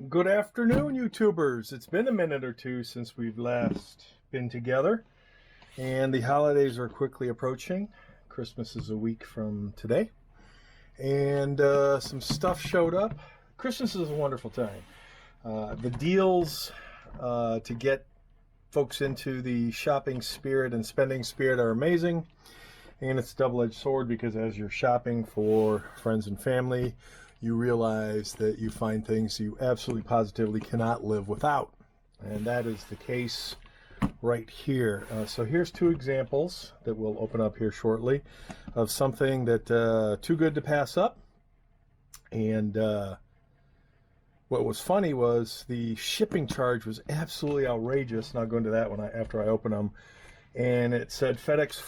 Good afternoon, YouTubers. It's been a minute or two since we've last been together, and the holidays are quickly approaching. Christmas is a week from today, and some stuff showed up. Christmas is a wonderful time. The deals to get folks into the shopping spirit and spending spirit are amazing, and it's a double-edged sword because as you're shopping for friends and family, you realize that you find things you absolutely positively cannot live without. And that is the case right here. So here's two examples that we'll open up here shortly of something that too good to pass up. And what was funny was the shipping charge was absolutely outrageous. And I'll go into that one after I open them. And it said FedEx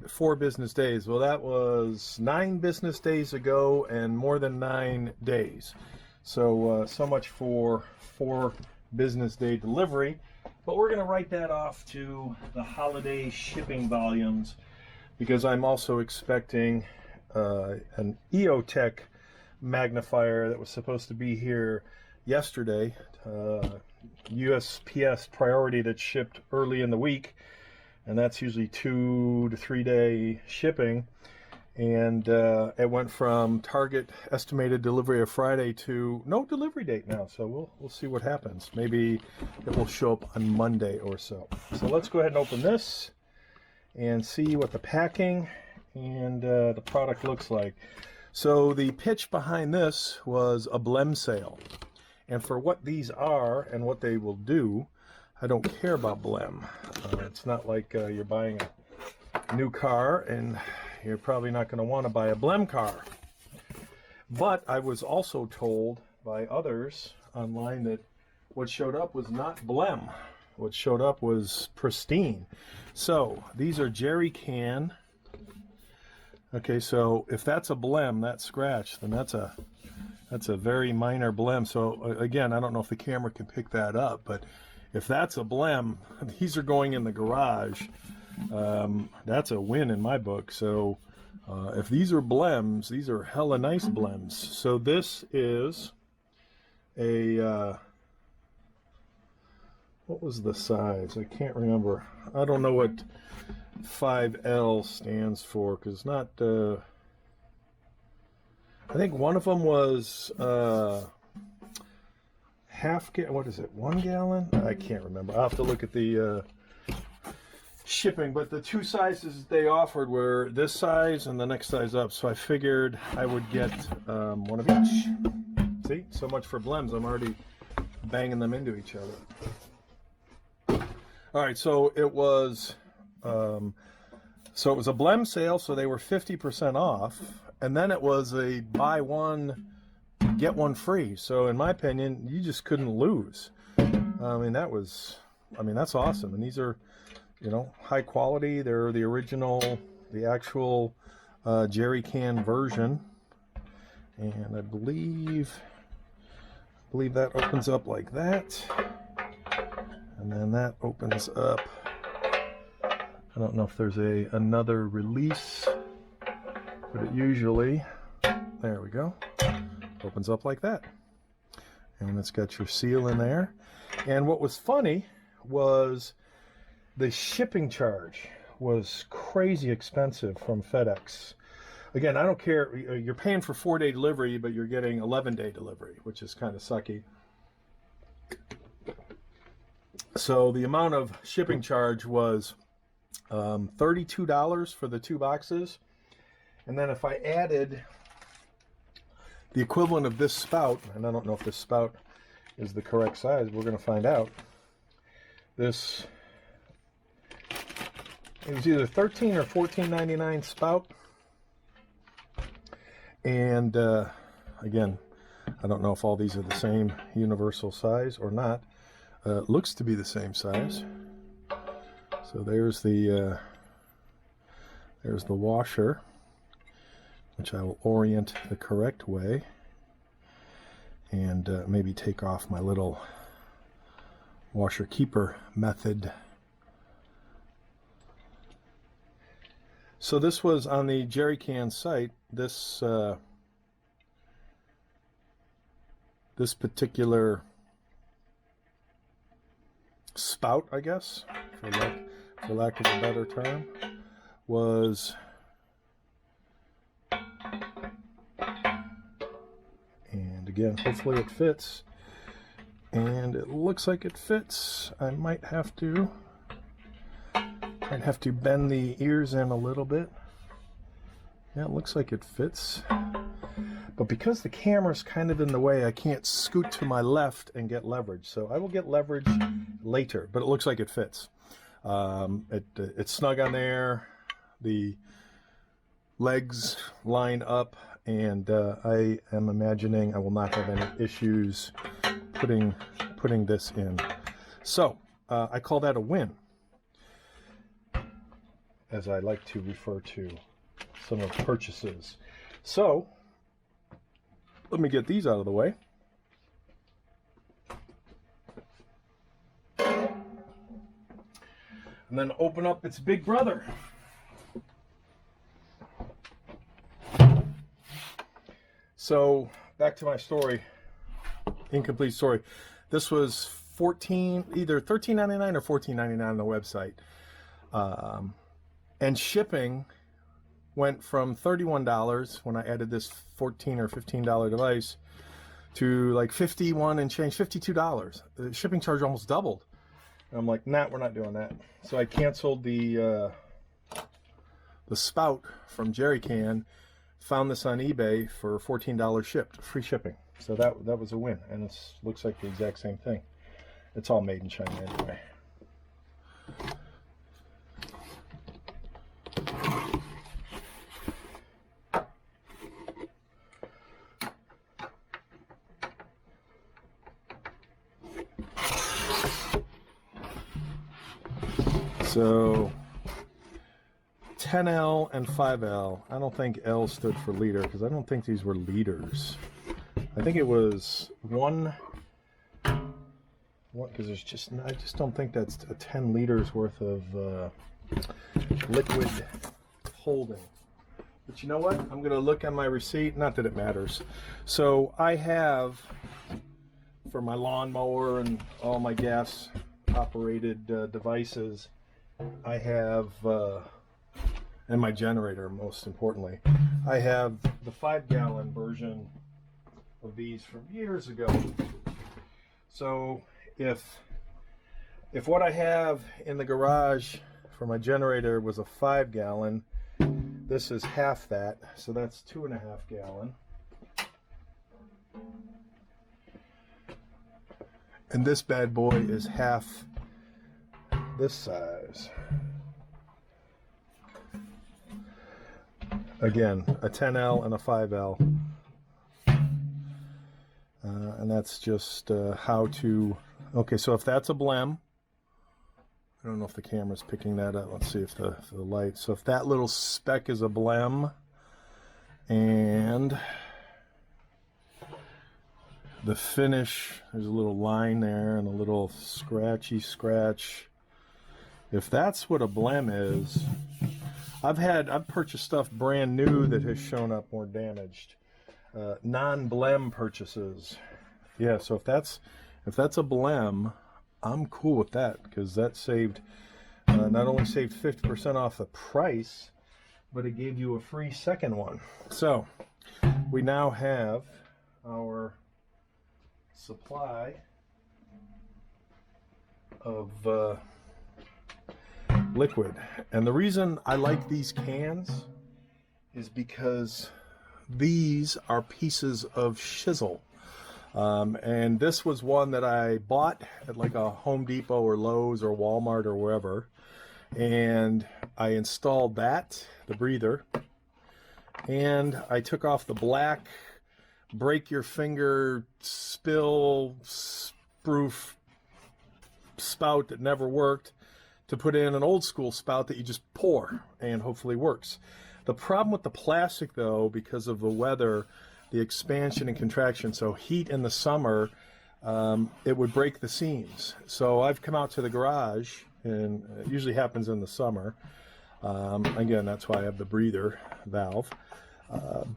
4 business days. Well, that was 9 business days ago and more than 9 days. So so much for 4 business day delivery. But we're going to write that off to the holiday shipping volumes because I'm also expecting an EOTech magnifier that was supposed to be here yesterday. USPS priority that shipped early in the week. And that's usually 2 to 3 day shipping. And it went from target estimated delivery of Friday to no delivery date now. So we'll see what happens. Maybe it will show up on Monday or so. So let's go ahead and open this and see what the packing and the product looks like. So the pitch behind this was a Blem sale. And for what these are and what they will do, I don't care about Blem. It's not like you're buying a new car and you're probably not going to want to buy a Blem car. But I was also told by others online that what showed up was not Blem. What showed up was pristine. So these are jerry can. Okay, so if that's a Blem, that scratch, then that's a very minor Blem. So again, I don't know if the camera can pick that up, but if that's a Blem, these are going in the garage. That's a win in my book. So if these are Blems, these are hella nice Blems. So this is a, what was the size? I can't remember. I don't know what 5L stands for because it's not, I think one of them was, what is it, 1 gallon? I can't remember. I'll have to look at the shipping, but the 2 sizes they offered were this size and the next size up, so I figured I would get one of each. See, so much for Blems. I'm already banging them into each other. All right, so it was a Blem sale, so they were 50% off, and then it was a buy one get one free. So in my opinion, you just couldn't lose. I mean, that's awesome. And these are, high quality. They're the original, the actual jerry can version. And I believe that opens up like that. And then that opens up. I don't know if there's another release, but it usually, there we go. Opens up like that, and it's got your seal in there. And what was funny was the shipping charge was crazy expensive from FedEx. Again, I don't care, you're paying for 4-day delivery, but you're getting 11-day delivery, which is kind of sucky. So the amount of shipping charge was $32 for the 2 boxes, and then if I added the equivalent of this spout, and I don't know if this spout is the correct size, we're going to find out. It was either $13 or $14.99 spout. And again, I don't know if all these are the same universal size or not. Looks to be the same size. So there's the washer, which I will orient the correct way, and maybe take off my little washer keeper method. So this was on the jerry can site. This particular spout, I guess, for lack of a better term, was, and again, hopefully it fits, and it looks like it fits. I might have to bend the ears in a little bit. Yeah, it looks like it fits. But because the camera's kind of in the way, I can't scoot to my left and get leverage. So I will get leverage later, but it looks like it fits. It's snug on there. The legs line up, and I am imagining I will not have any issues putting this in. So I call that a win, as I like to refer to some of the purchases. So let me get these out of the way. And then open up its big brother. So back to my story, incomplete story. This was either $13.99 or $14.99 on the website. And shipping went from $31 when I added this $14 or $15 device to like $51 and change, $52. The shipping charge almost doubled. And I'm like, nah, we're not doing that. So I canceled the spout from Jerry Can, found this on eBay for $14 shipped, free shipping. So that was a win, and it looks like the exact same thing. It's all made in China anyway. So 10L and 5L. I don't think L stood for liter because I don't think these were liters. I think it was one because I just don't think that's a 10 liters worth of liquid holding. But you know what? I'm going to look at my receipt. Not that it matters. So I have, for my lawnmower and all my gas operated devices, I have, and my generator most importantly, I have the 5-gallon version of these from years ago. So if what I have in the garage for my generator was a 5-gallon, this is half that, so that's 2.5 gallon. And this bad boy is half this size. Again, a 10L and a 5L. And that's just how to... Okay, so if that's a Blem, I don't know if the camera's picking that up. Let's see if the light... So if that little speck is a Blem, and the finish, there's a little line there and a little scratchy scratch. If that's what a Blem is, I've purchased stuff brand new that has shown up more damaged. Non-Blem purchases. Yeah, so if that's a Blem, I'm cool with that, because that saved, not only saved 50% off the price, but it gave you a free second one. So we now have our supply of liquid. And the reason I like these cans is because these are pieces of chisel. And this was one that I bought at like a Home Depot or Lowe's or Walmart or wherever. And I installed that, the breather, and I took off the black, break your finger, spill, sproof spout that never worked, to put in an old school spout that you just pour and hopefully works. The problem with the plastic, though, because of the weather, the expansion and contraction, so heat in the summer, it would break the seams. So I've come out to the garage, and it usually happens in the summer. Again, that's why I have the breather valve.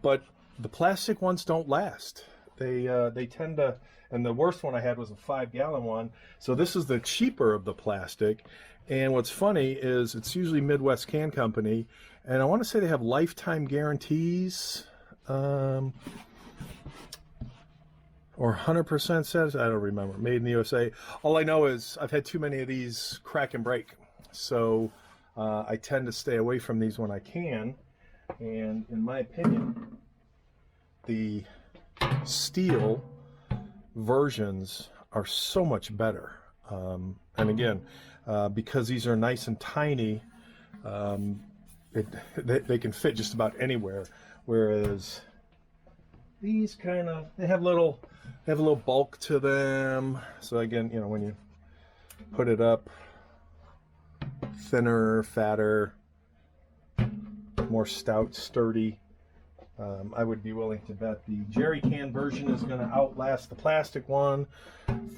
But the plastic ones don't last. They tend to, and the worst one I had was a 5-gallon one. So this is the cheaper of the plastic. And what's funny is it's usually Midwest Can Company, and I want to say they have lifetime guarantees, or 100% says, I don't remember, made in the USA. All I know is I've had too many of these crack and break. So I tend to stay away from these when I can. And in my opinion, the steel versions are so much better. And again, because these are nice and tiny, they can fit just about anywhere. Whereas these kind of, they have a little bulk to them. So again, you know, when you put it up, thinner, fatter, more stout, sturdy. I would be willing to bet the jerry can version is going to outlast the plastic one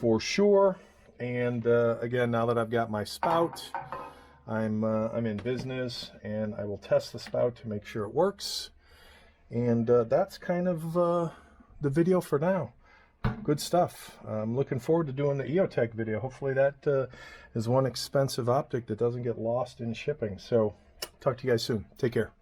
for sure. And again, now that I've got my spout, I'm in business, and I will test the spout to make sure it works. And that's kind of the video for now. Good stuff. I'm looking forward to doing the EOTech video. Hopefully that is one expensive optic that doesn't get lost in shipping. So talk to you guys soon. Take care.